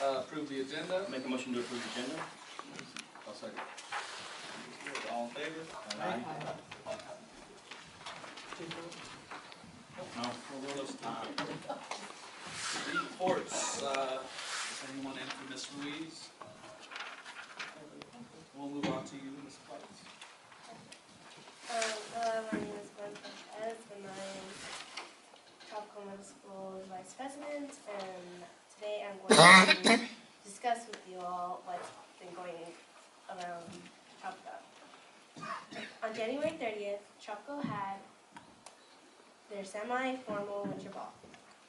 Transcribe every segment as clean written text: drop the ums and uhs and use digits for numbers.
approve the agenda. Make a motion to approve the agenda. I'll second. All in favor? Aye. No. Reports. Is anyone in for Ms. Ruiz? We'll move on to you, Ms. Clark. Hello, my name is Gwen Cortez, and I'm Tropical Middle School Vice President, and today I'm going to discuss with you all what's been going around Tropical. On January 30th, Tropical had their semi-formal winter ball,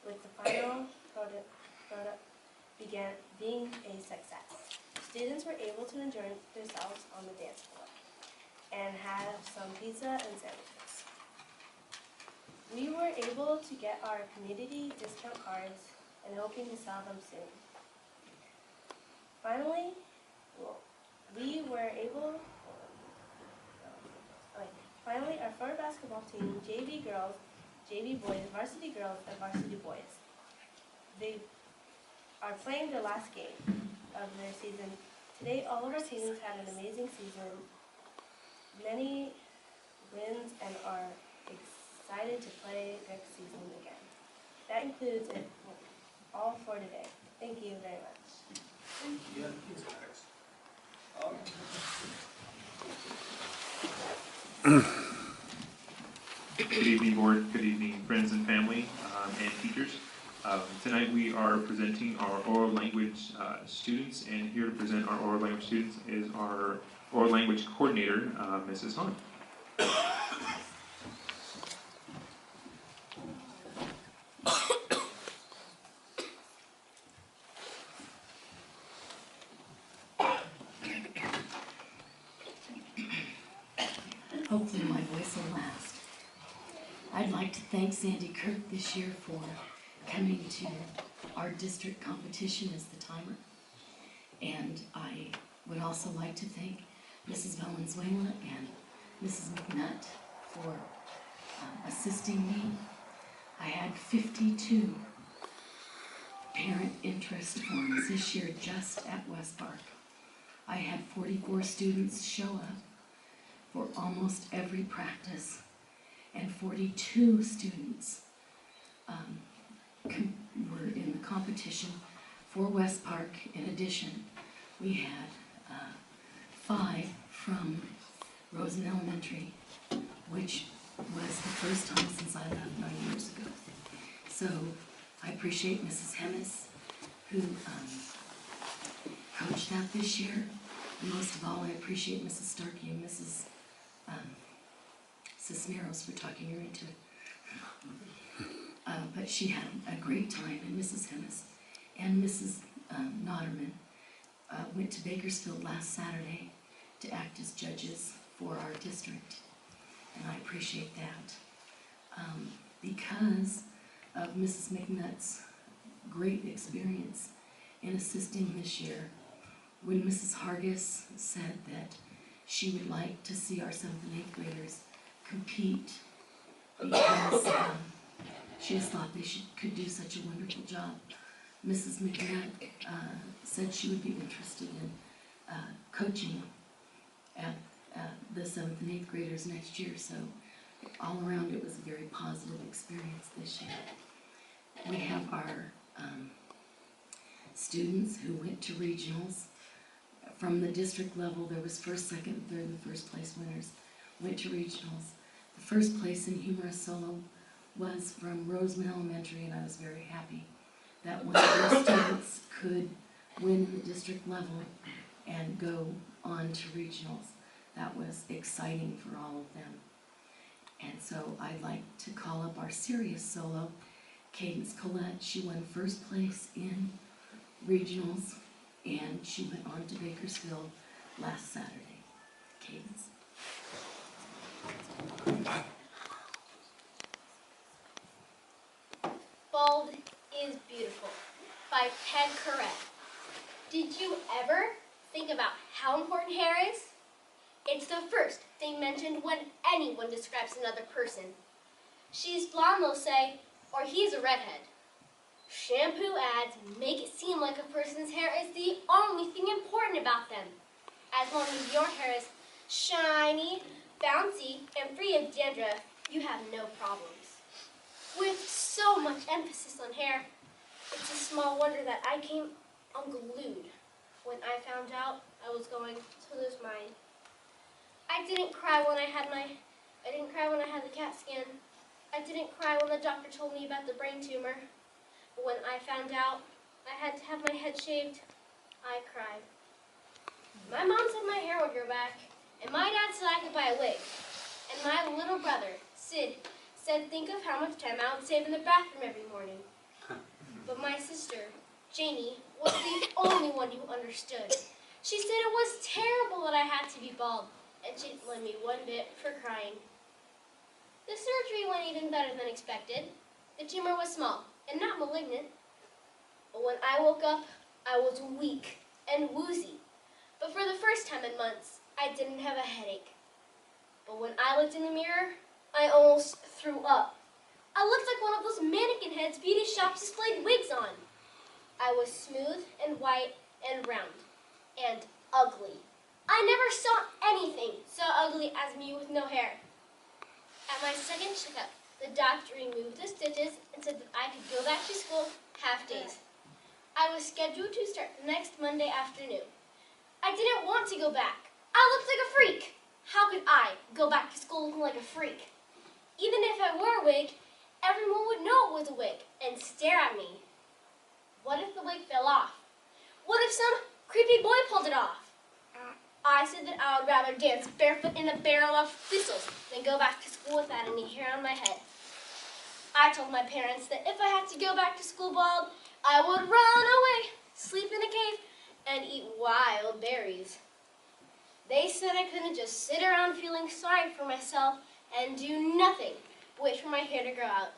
with the final product being a success. Students were able to enjoy themselves on the dance floor and have some pizza and sandwiches. We were able to get our community discount cards and hoping to sell them soon. Finally, our floor basketball team, JV girls, JV boys, varsity girls, and varsity boys. They are playing their last game of their season. Today, all of our teams had an amazing season, many wins, and are excited to play next season again. That includes it all for today. Thank you very much. Thank you. Good evening, board. Good evening, friends and family and teachers. Tonight we are presenting our oral language students, and here to present our oral language students is our oral language coordinator, Mrs. Hahn. Hopefully my voice will last. I'd like to thank Sandy Kirk this year for coming to our district competition as the timer. And I would also like to thank Mrs. Valenzuela and Mrs. McNutt for assisting me. I had 52 parent interest forms this year just at West Park. I had 44 students show up for almost every practice, and 42 students were in the competition for West Park. In addition, we had 5 from Rosen Elementary, which was the first time since I left 9 years ago. So I appreciate Mrs. Hemis, who coached that this year. And most of all, I appreciate Mrs. Starkey and Mrs. Cisneros for talking her into it. But she had a great time, and Mrs. Hemis and Mrs. Notterman went to Bakersfield last Saturday to act as judges for our district, and I appreciate that. Because of Mrs. McNutt's great experience in assisting this year, when Mrs. Hargis said that she would like to see our 7th and 8th graders compete because she just thought they could do such a wonderful job. Mrs. McNutt said she would be interested in coaching at the 7th and 8th graders next year, so all around it was a very positive experience this year. We have our students who went to regionals. From the district level, there was first, second, third, and first place winners went to regionals. The first place in humorous solo was from Roseman Elementary, and I was very happy that one of those students could win the district level and go on to regionals. That was exciting for all of them. And so I'd like to call up our serious solo, Cadence Collette. She won first place in regionals, and she went on to Bakersfield last Saturday. Cadence. Bald is Beautiful by Ted Corrett. Did you ever think about how important hair is? It's the first thing mentioned when anyone describes another person. She's blonde, they'll say, or he's a redhead. Shampoo ads make it seem like a person's hair is the only thing important about them. As long as your hair is shiny, bouncy, and free of dandruff, you have no problems. With so much emphasis on hair, it's a small wonder that I came unglued when I found out I was going to lose mine. I didn't cry when I had the CAT scan. I didn't cry when the doctor told me about the brain tumor. But when I found out I had to have my head shaved, I cried. My mom said my hair would grow back, and my dad said I could buy a wig. And my little brother, Sid, said think of how much time I would save in the bathroom every morning. But my sister, Janie, was the only one who understood. She said it was terrible that I had to be bald, and she didn't blame me one bit for crying. The surgery went even better than expected. The tumor was small and not malignant. But when I woke up, I was weak and woozy. But for the first time in months, I didn't have a headache. But when I looked in the mirror, I almost threw up. I looked like one of those mannequin heads beauty shops displayed wigs on. I was smooth and white and round and ugly. I never saw anything so ugly as me with no hair. At my second checkup, the doctor removed the stitches and said that I could go back to school half days. I was scheduled to start next Monday afternoon. I didn't want to go back. I looked like a freak. How could I go back to school looking like a freak? Even if I wore a wig, everyone would know it was a wig and stare at me. What if the wig fell off? What if some creepy boy pulled it off? I said that I would rather dance barefoot in a barrel of thistles than go back to school without any hair on my head. I told my parents that if I had to go back to school bald, I would run away, sleep in a cave, and eat wild berries. They said I couldn't just sit around feeling sorry for myself and do nothing but wait for my hair to grow out.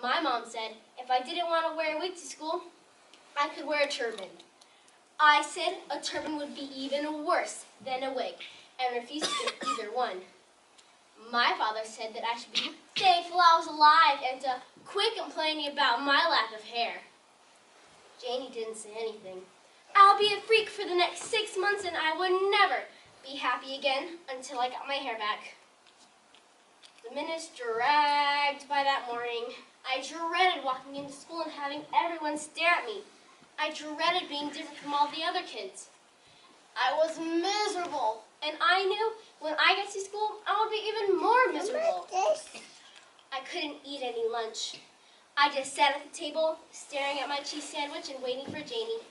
My mom said if I didn't want to wear a wig to school, I could wear a turban. I said a turban would be even worse than a wig and refused to do either one. My father said that I should be thankful I was alive and to quit complaining about my lack of hair. Janie didn't say anything. I'll be a freak for the next 6 months and I would never be happy again until I got my hair back. The minutes dragged by that morning. I dreaded walking into school and having everyone stare at me. I dreaded being different from all the other kids. I was miserable, and I knew when I got to school, I would be even more miserable. I couldn't eat any lunch. I just sat at the table, staring at my cheese sandwich and waiting for Janie.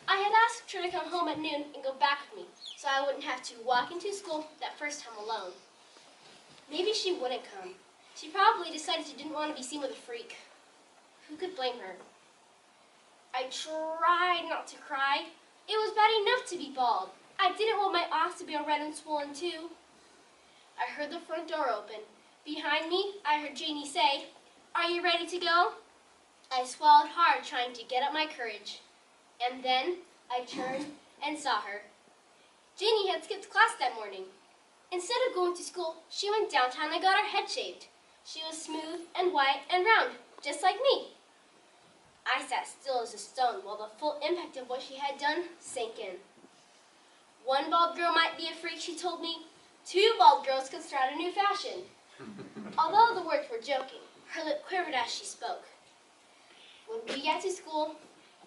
I had asked her to come home at noon and go back with me, so I wouldn't have to walk into school that first time alone. Maybe she wouldn't come. She probably decided she didn't want to be seen with a freak. Who could blame her? I tried not to cry. It was bad enough to be bald. I didn't want my eyes to be all red and swollen too. I heard the front door open. Behind me, I heard Janie say, "Are you ready to go?" I swallowed hard, trying to get up my courage. And then I turned and saw her. Janie had skipped class that morning. Instead of going to school, she went downtown and got her head shaved. She was smooth and white and round, just like me. I sat still as a stone while the full impact of what she had done sank in. One bald girl might be a freak, she told me. 2 bald girls could start a new fashion. Although the words were joking, her lip quivered as she spoke. When we got to school,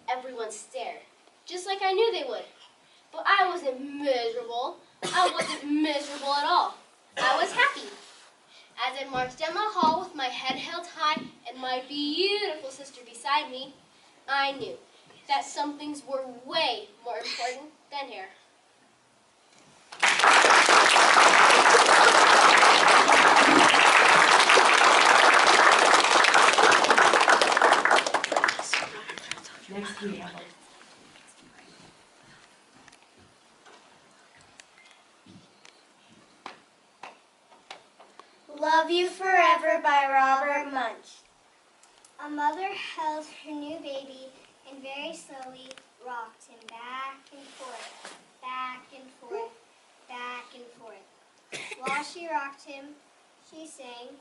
everyone stared, just like I knew they would. But I wasn't miserable. I wasn't miserable at all. I was happy. As I marched down the hall with my head held high and my beautiful sister beside me, I knew that some things were way more important than hair. Next we have Love You Forever by Robert Munch. A mother held her new baby and very slowly rocked him back and forth, back and forth, back and forth. While she rocked him, she sang,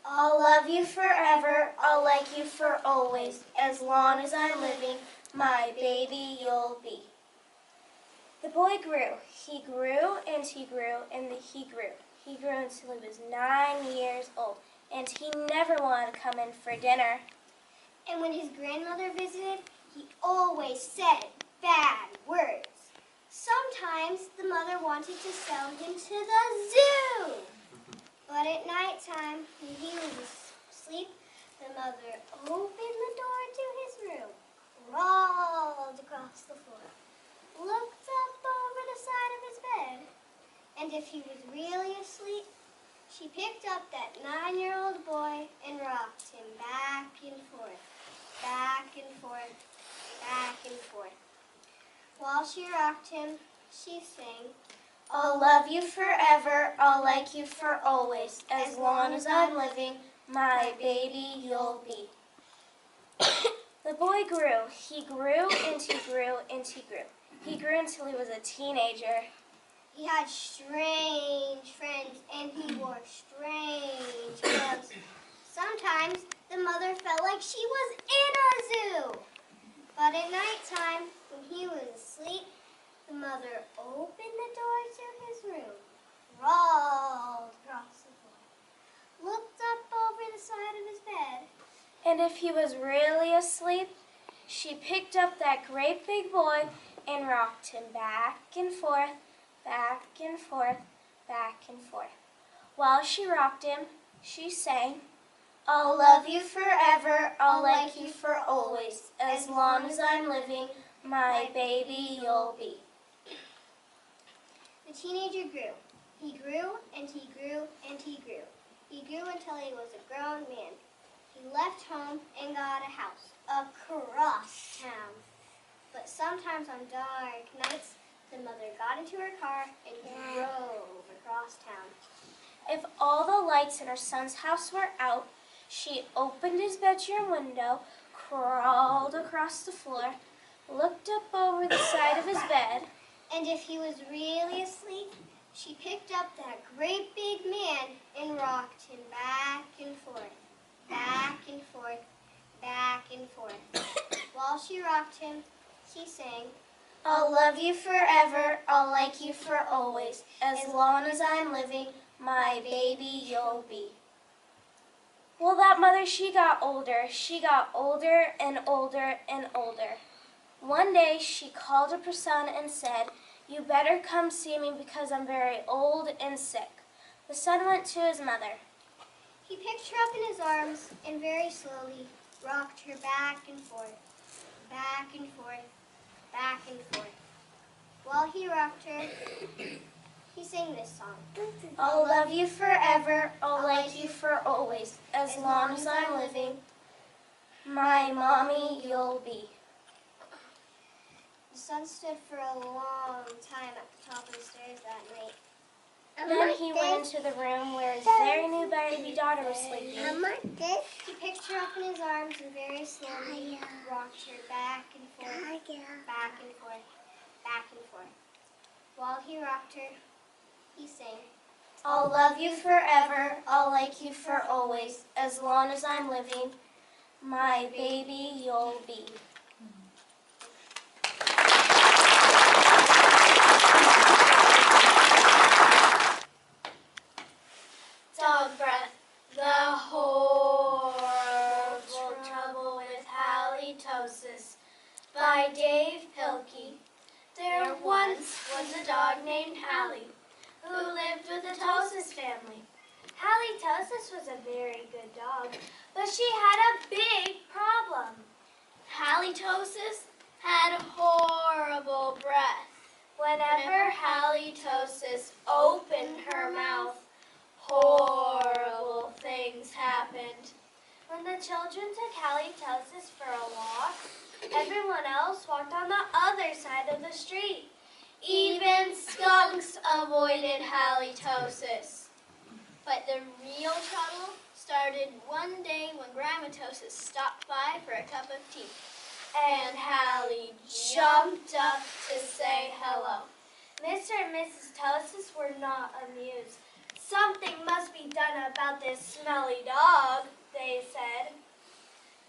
I'll love you forever, I'll like you for always. As long as I'm living, my baby you'll be. The boy grew. He grew and he grew and he grew. He grew until he was 9 years old, and he never wanted to come in for dinner. And when his grandmother visited, he always said bad words. Sometimes the mother wanted to sell him to the zoo. But at nighttime, when he was asleep, the mother opened the door to his room, crawled across the floor, looked up over the side of his bed, and if he was really asleep, she picked up that 9-year-old boy and rocked him back and forth, back and forth, back and forth. While she rocked him, she sang, I'll love you forever, I'll like you for always. As long as I'm living, my baby you'll be. The boy grew. He grew and he grew and he grew. He grew until he was a teenager. He had strange friends and he wore strange clothes. Sometimes the mother felt like she was in a zoo. But at nighttime, when he was asleep, the mother opened the door to his room, crawled across the floor, looked up over the side of his bed, and if he was really asleep, she picked up that great big boy and rocked him back and forth, back and forth, back and forth. While she rocked him, she sang, I'll love you forever, I'll like you for always. As long as I'm living, my baby you'll be. The teenager grew. He grew and he grew and he grew. He grew until he was a grown man. He left home and got a house across town. But sometimes on dark nights, the mother got into her car and drove across town. If all the lights in her son's house were out, she opened his bedroom window, crawled across the floor, looked up over the side of his bed, and if he was really asleep, she picked up that great big man and rocked him back and forth, back and forth, back and forth. While she rocked him, she sang, I'll love you forever, I'll like you for always. As long as I'm living, my baby you'll be. Well, that mother, she got older. She got older and older and older. One day, she called up her son and said, you better come see me because I'm very old and sick. The son went to his mother. He picked her up in his arms and very slowly rocked her back and forth, back and forth, back and forth. While he rocked her, he sang this song. I'll love you forever, I'll like you for always. As long as I'm living, my mommy you'll be. The sun stood for a long time at the top of the stairs that night. Then he went into the room where his very new baby daughter was sleeping. He picked her up in his arms and very slowly rocked her back and forth, back and forth, back and forth. While he rocked her, he sang, I'll love you forever, I'll like you for always. As long as I'm living, my baby you'll be. Dog breath. The horrible trouble with halitosis by Dave Pilkey. There once was a dog named Hallie who lived with the Tosis family. Halitosis was a very good dog, but she had a big problem. Halitosis had horrible breath. Whenever Halitosis opened her mouth, horrible things happened. When the children took Halitosis for a walk, everyone else walked on the other side of the street. Even skunks avoided Halitosis. But the real trouble started one day when Gramatosis stopped by for a cup of tea. And Hallie jumped up to say hello. Mr. and Mrs. Tosis were not amused. Something must be done about this smelly dog, they said.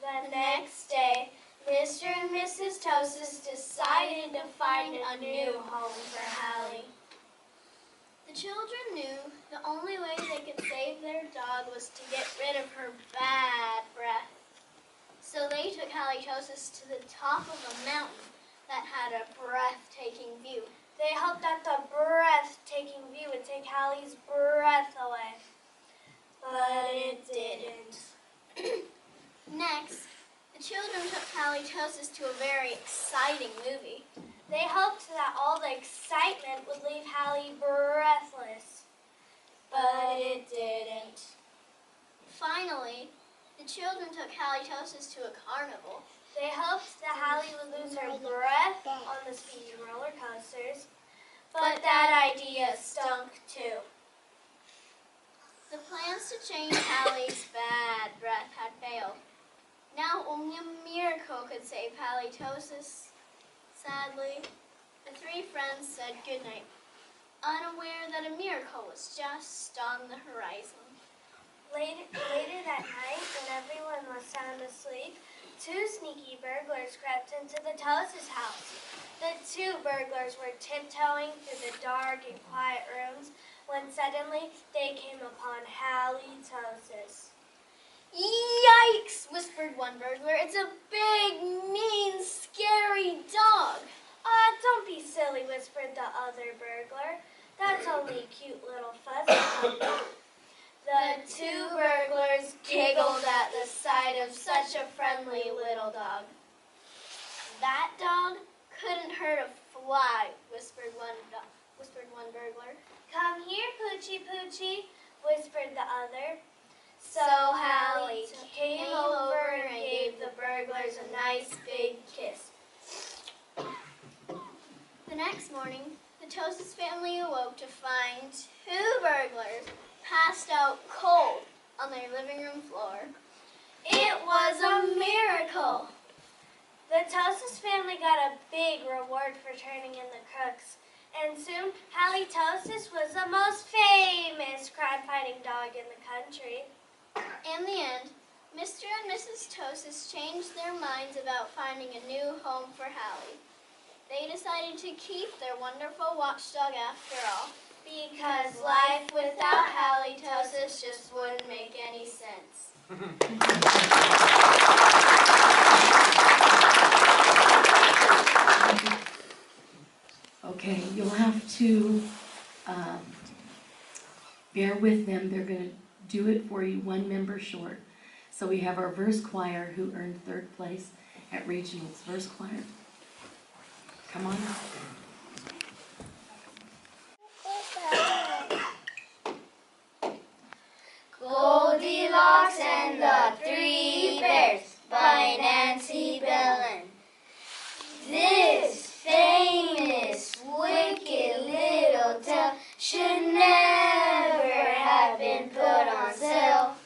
The next day, Mr. and Mrs. Tosis decided to find a new home for Hallie. The children knew the only way they could save their dog was to get rid of her bad breath. So they took Halitosis to the top of a mountain that had a breathtaking view. They hoped that the breathtaking view would take Hallie's breath away. But it didn't. Next, the children took Halitosis to a very exciting movie. They hoped that all the excitement would leave Hallie breathless. But it didn't. Finally, the children took Halitosis to a carnival. They hoped that Hallie would lose her breath on the speedy roller coasters. But that idea stunk too. The plans to change Hallie's bad breath had failed. Now only a miracle could save Halitosis. Sadly, the three friends said goodnight, unaware that a miracle was just on the horizon. Later that night, when everyone was sound asleep, two sneaky burglars crept into the Tosis house. The two burglars were tiptoeing through the dark and quiet rooms when suddenly they came upon Hallie Tosis. Yikes, whispered one burglar. It's a big, mean, scary dog. Don't be silly, whispered the other burglar. That's only a cute little fuzzy puppy. The two burglars giggled at the sight of such a friendly little dog. That dog couldn't hurt a fly, whispered one burglar. Come here, Poochie Poochie, whispered the other. So Hallie came over and gave the burglars a nice big kiss. The next morning, the Tosis family awoke to find two burglars passed out cold on their living room floor. It was a miracle. The Tosis family got a big reward for turning in the crooks, and soon Hallie Tosis was the most famous crime-fighting dog in the country. In the end, Mr. and Mrs. Tosis changed their minds about finding a new home for Hallie. They decided to keep their wonderful watchdog after all, Because life without Hallie Tosis just wouldn't make any sense. Okay, you'll have to bear with them. They're going to do it for you, one member short. So we have our verse choir who earned 3rd place at regionals. Verse choir, come on up. Goldilocks and the Three Bears by Nancy Bellin. This famous, wicked little tale should never have been put on sale.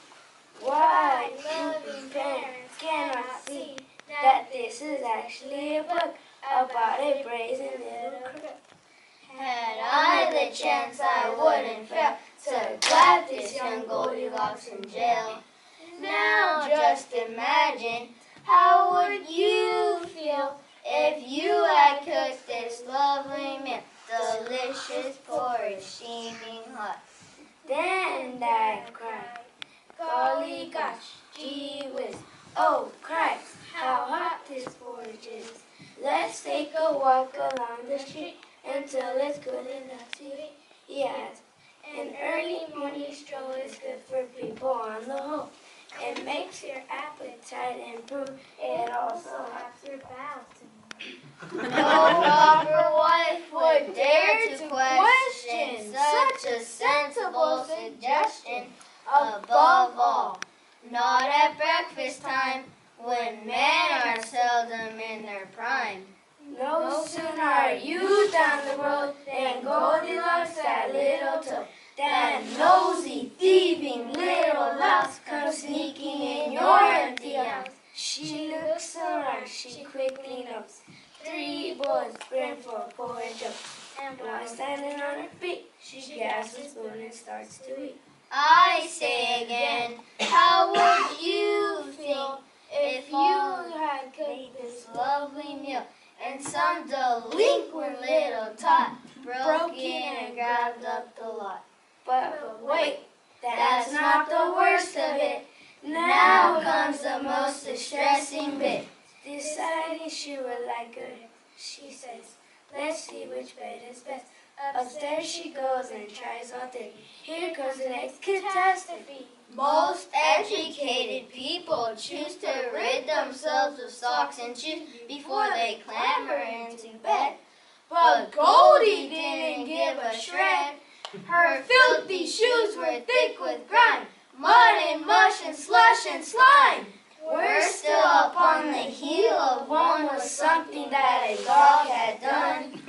Why loving parents cannot see that this is actually a book about a brazen little crook. Had I the chance, I wouldn't fail to clap this young Goldilocks in jail. Now just imagine, how would you feel if you had cooked this lovely meal, delicious porridge steaming hot? Then Dad cried, golly gosh, gee whiz, oh Christ, how hot this porridge is. Let's take a walk along the street until it's good enough to eat. Yes, an early morning stroll is good for people on the whole. It makes your appetite improve. It also helps your bowels to move. No proper wife would dare to question such a sensible suggestion. Above all, not at breakfast time, when men are seldom in their prime. No sooner are you down the road than Goldilocks, that little toad. That nosy, thieving little louse comes sneaking in your empty house. She looks around, she quickly knows 3 boys brim for porridge. And while standing on her feet, she grabs a spoon and starts to eat. I say again, how would you feel if you had cooked this lovely meal and some delinquent little tot broke in and grabbed up the lot? But wait, that's not the worst of it. Now comes the most distressing bit. Deciding she would like good, she says, let's see which bed is best. Upstairs she goes and tries all day. Here comes the next catastrophe. Most educated people choose to rid themselves of socks and shoes before they clamber into bed. But Goldie didn't give a shred. Her filthy shoes were thick with grime, mud and mush and slush and slime. We're still upon the heel of one was something that a dog had done.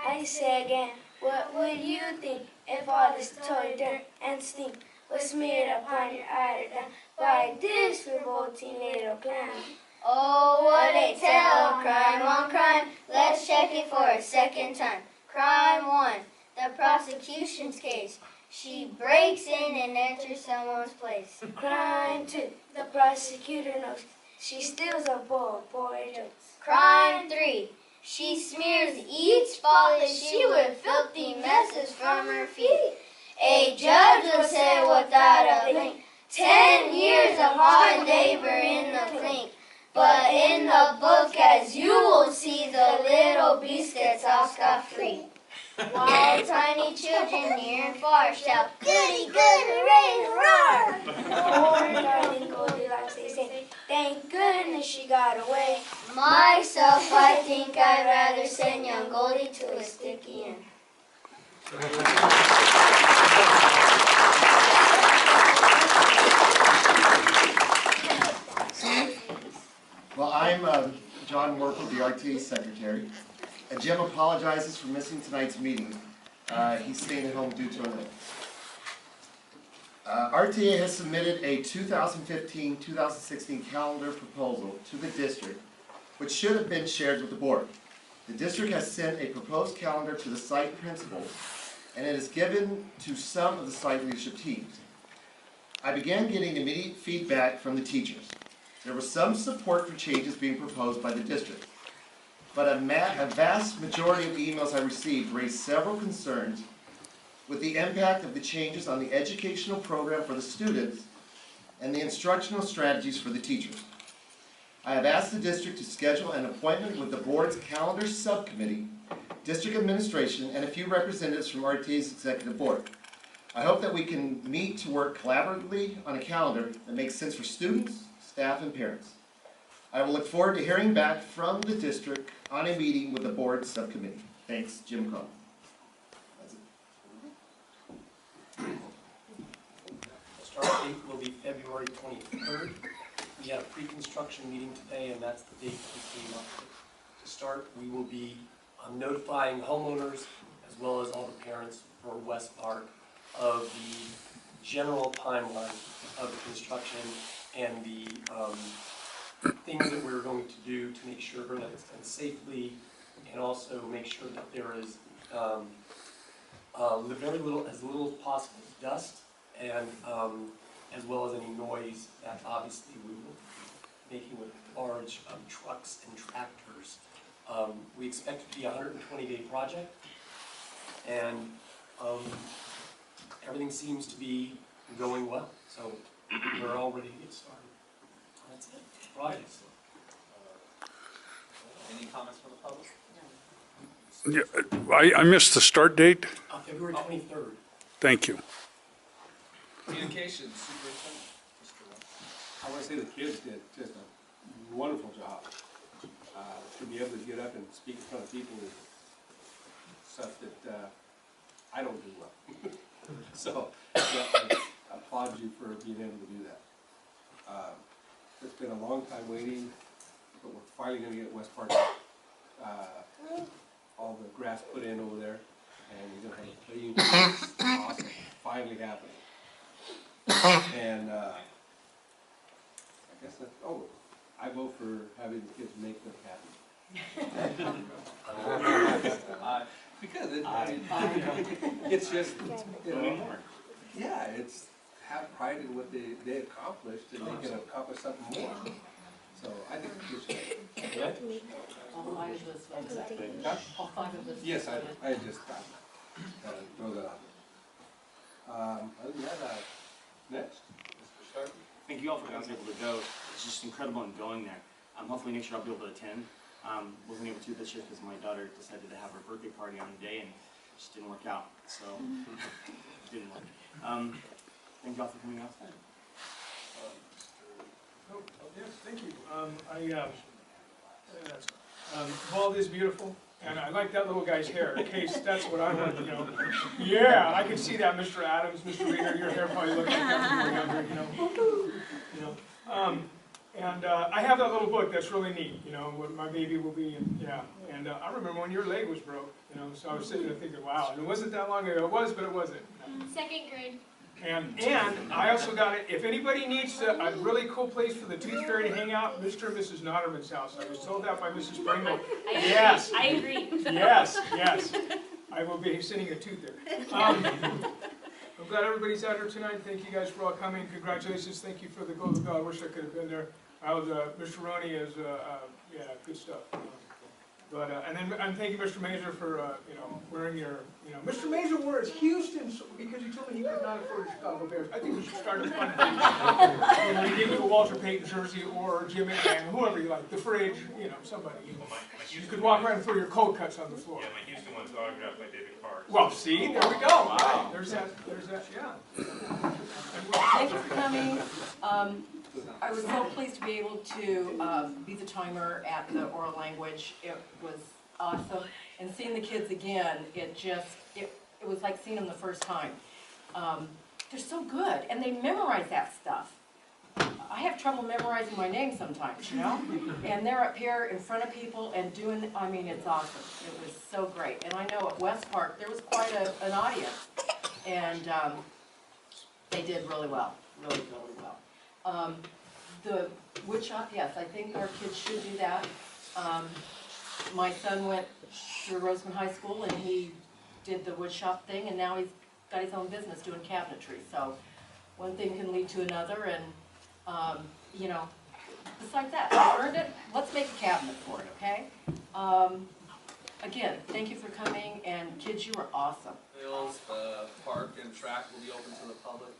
I say again, what would you think if all this toy dirt and stink was smeared upon your eiderdown by this revolting little clown? Oh, what a tale, crime on crime. Let's check it for a second time. Crime 1, the prosecution's case. She breaks in and enters someone's place. Crime 2, the prosecutor knows she steals a bowl of boy jokes. Crime 3, she smears each spotless shoe with filthy messes from her feet. A judge will say without a blink, 10 years of hard labor in the clink. But in the book, as you will see, the little beast gets off scot-free. While tiny children near and far shout, goody, good, hooray, hurrah! Poor darling Goldilocks, they say, thank goodness she got away. Myself, I think I'd rather send young Goldie to a sticky end. Well, I'm John Warple, the RTA Secretary. Jim apologizes for missing tonight's meeting. He's staying at home due to an illness. RTA has submitted a 2015-2016 calendar proposal to the district, which should have been shared with the board. The district has sent a proposed calendar to the site principals, and it is given to some of the site leadership teams. I began getting immediate feedback from the teachers. There was some support for changes being proposed by the district, but a vast majority of the emails I received raised several concerns with the impact of the changes on the educational program for the students and the instructional strategies for the teachers. I have asked the district to schedule an appointment with the board's calendar subcommittee, district administration, and a few representatives from RTA's executive board. I hope that we can meet to work collaboratively on a calendar that makes sense for students, staff, and parents. I will look forward to hearing back from the district on a meeting with the board subcommittee. Thanks, Jim Cronin. That's it. The start date will be February 23rd. We had a pre-construction meeting today, and that's the date we came up with. To start, we will be notifying homeowners as well as all the parents for West Park of the general timeline of the construction and the things that we're going to do to make sure that it's done safely, and also make sure that there is very little, as little as possible dust, and as well as any noise that obviously we will be making with large trucks and tractors. We expect it to be a 120-day project, and everything seems to be going well, so we're all ready to get started. That's it. Right. Any comments from the public? Yeah, I missed the start date. February 23rd. Thank you. Communications, Superintendent. Mr. West. I want to say the kids did just a wonderful job. To be able to get up and speak in front of people is stuff that I don't do well. So I applaud you for being able to do that. It's been a long time waiting, but we're finally going to get West Park all the grass put in over there, and we're going to have a clean, awesome, finally happening. And I guess that's, I vote for having the kids make them happy. Because it's just, yeah, it's have pride in what they accomplished and they can accomplish something more. So I think it's good. All five of us. All five of us. Yes, I just throw that out there. Other than that, next, Mr. Starkey. Thank you all for guys able to go. It's just incredible in going there. Hopefully next year I'll be able to attend. Wasn't able to this year because my daughter decided to have her birthday party on the day and it just didn't work out. So it didn't work. Thank you all for coming outside. Yes, thank you. Bald is beautiful, and I like that little guy's hair, in case that's what I want, you know. Yeah, I can see that, Mr. Adams, Mr. Reader, your hair probably looked like that when you were younger, you know. And I have that little book that's really neat, you know, what my baby will be, and yeah. And I remember when your leg was broke, you know, so I was sitting there thinking, wow, and it wasn't that long ago. It was, but it wasn't. Second grade. And I also got it, if anybody needs a really cool place for the Tooth Fairy to hang out, Mr. and Mrs. Notterman's house. I was told that by Mrs. Pringle. Yes. I agree. Yes, yes. I will be sending a tooth there. I'm glad everybody's out here tonight. Thank you guys for all coming. Congratulations. Thank you for the Golden Bell. I wish I could have been there. Mr. Roney is, yeah, good stuff. But, and thank you, Mr. Mazur, for, you know, wearing your, you know, Mr. Mazur wore his Houston because he told me he could not afford the Chicago Bears. I think we should start a fund. You know, you give you a Walter Payton jersey or Jim McMahon, whoever you like, the Fridge, you know, somebody. You could walk around and throw your cold cuts on the floor. Yeah, my Houston one's autographed by David Carr. Well, see, there we go. Wow. There's that, yeah. Thank you for coming. I was so pleased to be able to be the timer at the oral language. It was awesome. And seeing the kids again, it was like seeing them the first time. They're so good, and they memorize that stuff. I have trouble memorizing my name sometimes, you know? And they're up here in front of people and doing, I mean, it's awesome. It was so great. And I know at West Park, there was quite an audience. And they did really well, really, really well. The wood shop, yes, I think our kids should do that. My son went through Roseman High School and he did the wood shop thing, and now he's got his own business doing cabinetry. So one thing can lead to another, and you know, besides that, I earned it. Let's make a cabinet for it, okay? Again, thank you for coming, and kids, you were awesome. Hills, the park and track will be open to the public.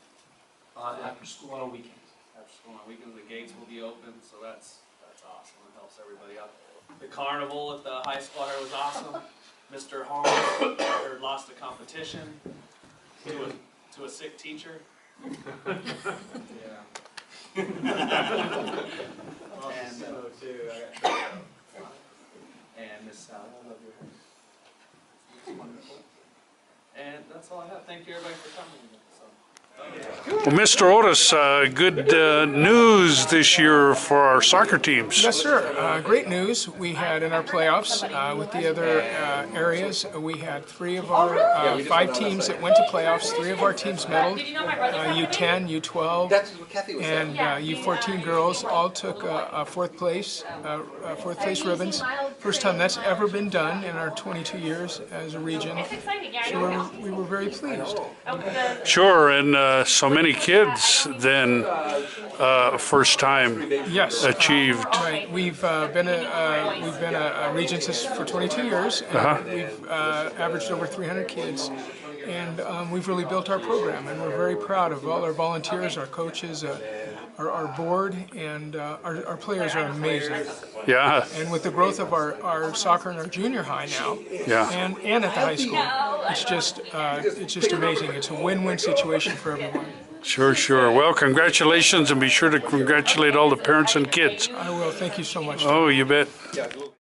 After school on weekends. After school on weekends, the gates will be open, so that's awesome. It helps everybody out. The carnival at the high school here was awesome. Mr. Holmes lost a competition to a sick teacher. Yeah. And Miss Sally, I love your hair. It's wonderful. And that's all I have. Thank you everybody for coming. Well, Mr. Otis, good news this year for our soccer teams. Yes, sir. Great news. We had in our playoffs with the other areas, we had 3 of our 5 teams that went to playoffs. 3 of our teams medaled. U10, U12, and U14 girls all took 4th place ribbons. First time that's ever been done in our 22 years as a region. So we were very pleased. Sure, and so many kids then first time achieved. Right, we've been a region for 22 years, and we've averaged over 300 kids, and we've really built our program, and we're very proud of all our volunteers, our coaches, our board, and our players are amazing. Yeah. And with the growth of our soccer in our junior high now, and at the high school, it's just amazing. It's a win-win situation for everyone. Sure, sure. Well, congratulations, and be sure to congratulate all the parents and kids. I will. Thank you so much. Oh, you bet.